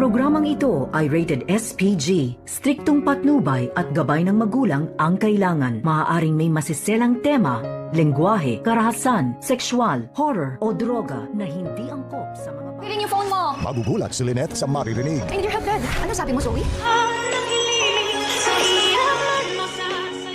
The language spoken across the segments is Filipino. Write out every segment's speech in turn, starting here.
Programang ito ay rated SPG. Striktong patnubay at gabay ng magulang ang kailangan. Maaaring may masiselang tema, lengguwahe, karahasan, sexual, horror o droga na hindi angkop sa mga Piling yung phone mo! Magugulat si Lynette sa maririnig. I need your help, God. Ano sabi mo, Zoe?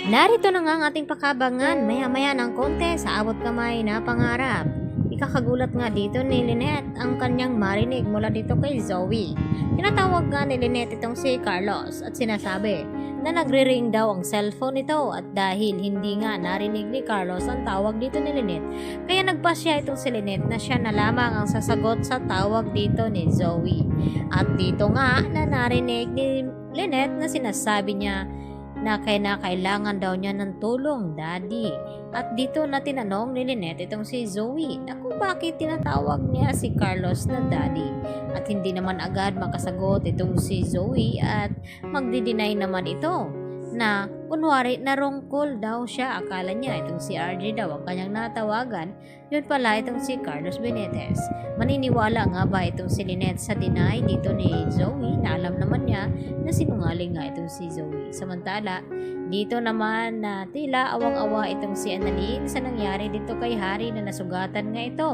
Narito na nga ang ating pakabangan, maya-maya ng konti sa abot kamay na pangarap. Ikakagulat nga dito ni Lynette ang kanyang marinig mula dito kay Zoe. Tinatawag nga ni Lynette itong si Carlos at sinasabi na nagre-ring daw ang cellphone nito at dahil hindi nga narinig ni Carlos ang tawag dito ni Lynette, kaya nagpasya itong si Lynette na siya na lamang ang sasagot sa tawag dito ni Zoe. At dito nga na narinig ni Lynette na sinasabi niya na kailangan daw niya ng tulong, Daddy. At dito na tinanong ni Lynette itong si Zoe na kung bakit tinatawag niya si Carlos na Daddy. At hindi naman agad makasagot itong si Zoe at magdi-deny naman ito na kunwari narungkol daw siya. Akala niya itong si RJ daw ang kanyang natawagan, yun pala itong si Carlos Benitez. Maniniwala nga ba itong si Lynette sa deny dito ni Zoe na alam naman niya na sinungaling nga itong si Zoe. Samantala, dito naman na tila awang-awa itong si Annalyn sa nangyari dito kay Harry na nasugatan nga ito.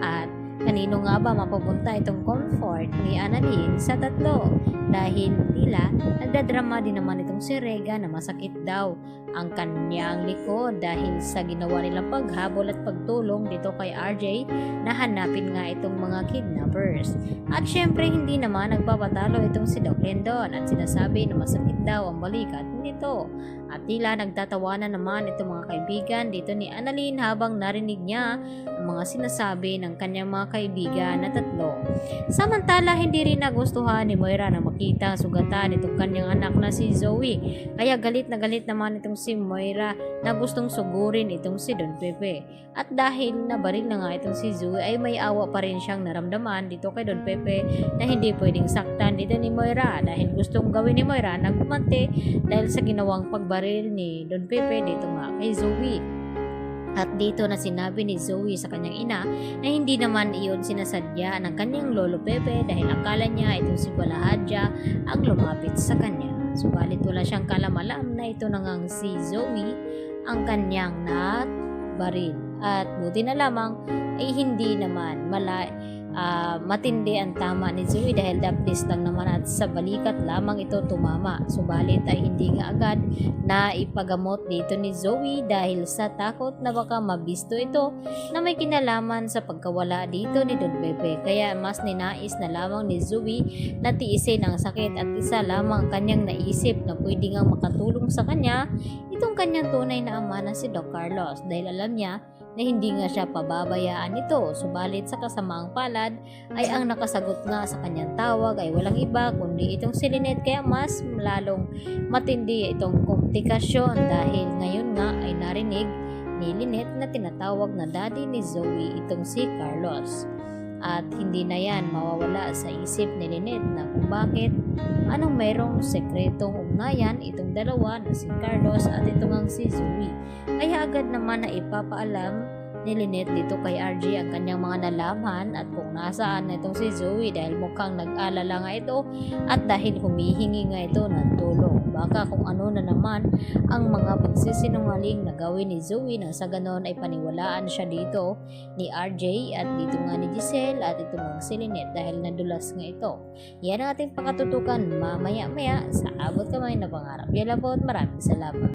At kanino nga ba mapupunta itong comfort ni Annalyn sa tatlo? Dahil tila nagdadrama din naman itong si Rega na masakit daw ang kanyang likod dahil sa ginawa nilang paghabol at pagtulong dito kay RJ na hanapin nga itong mga kidnappers. At syempre hindi naman nagpapatalo itong si Doc Lindon at sinasabi na masakit daw ang balikat nito. At tila nagtatawanan naman itong mga kaibigan dito ni Annalyn habang narinig niya ang mga sinasabi ng kanyang mga kaibigan na tatlo. Samantala hindi rin nagustuhan ni Moira na makita ang sugatan itong kanyang anak na si Zoe. Kaya galit na galit naman itong si Moira na gustong sugurin itong si Don Pepe. At dahil nabaril na nga itong si Zoe ay may awa pa rin siyang naramdaman dito kay Don Pepe na hindi pwedeng saktan dito ni Moira dahil gustong gawin ni Moira na gumante dahil sa ginawang pagbaril ni Don Pepe dito nga kay Zoe. At dito na sinabi ni Zoe sa kanyang ina na hindi naman iyon sinasadya ng kanyang lolo Pepe dahil akala niya itong si Balahadja ang lumapit sa kanya. Subalit wala siyang kalamalam na ito na ngang si Zoe ang kanyang nabaril. At buti na lamang ay hindi naman matindi ang tama ni Zoe dahil daplis lang naman at sa balikat lamang ito tumama. Subalit ay hindi nga agad na ipagamot dito ni Zoe dahil sa takot na baka mabisto ito na may kinalaman sa pagkawala dito ni Don Pepe. Kaya mas ninais na lamang ni Zoe na tiisin ang sakit at isa lamang kanyang naisip na pwede nga makatulong sa kanya itong kanyang tunay na ama na si Doc Carlos dahil alam niya na hindi nga siya pababayaan ito. Subalit sa kasamaang palad ay ang nakasagot nga sa kanyang tawag ay walang iba kundi itong si Lynette, kaya mas lalong matindi itong komplikasyon dahil ngayon nga ay narinig ni Lynette na tinatawag na daddy ni Zoe itong si Carlos. At hindi na yan mawawala sa isip ni Lynette na kung bakit anong mayroong sekretong ugnayan itong dalawa na si Carlos at ito ngang si Zoe. Kaya agad naman na ipapaalam ni Lynette dito kay RJ ang kanyang mga nalaman at kung nasaan na itong si Zoe dahil mukhang nag-alala nga ito at dahil humihingi nga ito ng tulong. Baka kung ano na naman ang mga pagsisinungaling na gawin ni Zoe nang sa ganon ay paniwalaan siya dito ni RJ at dito nga ni Giselle at ito nga si Lynette dahil nadulas nga ito. Yan ang ating pakatutukan mamaya-maya sa abot kamay na pangarap. Yan lang po at maraming salamat.